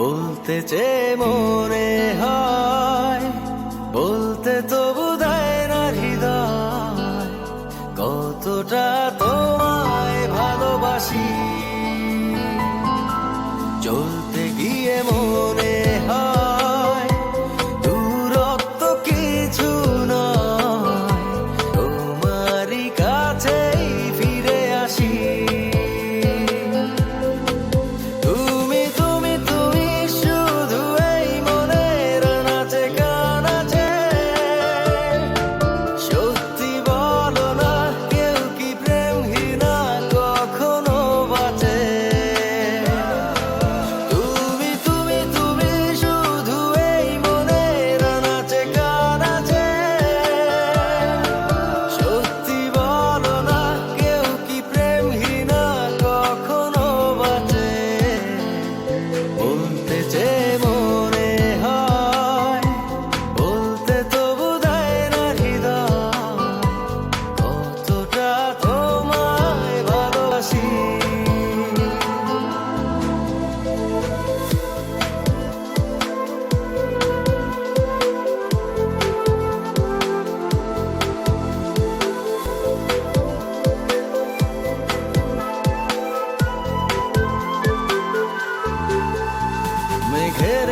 বলতে চেয়ে মনে হয়, বলতে তবু দেয় না হৃদয়, কতটা তোমায় ভালোবাসি। চলতে গিয়ে মনে হয় দূরত্ব কিছু নয়, তোমারই কাছেই ফিরে আসি। তুমি তুমি তুমি শুধু এই মনের নাচে গানাচে, সত্যি বলো না কেউ কি প্রেমহীনা কখনো বাঁচে? তুমি তুমি তুমি শুধু এই মনের নাচে গানাচে, সত্যি বলো না কেউ কি প্রেমহীনা কখনো বাঁচে? বলতে চেয়ে মনে হয়, বলতে তবু দেয় না হৃদয়, কতটা তোমায় ভালোবাসি। মেঘের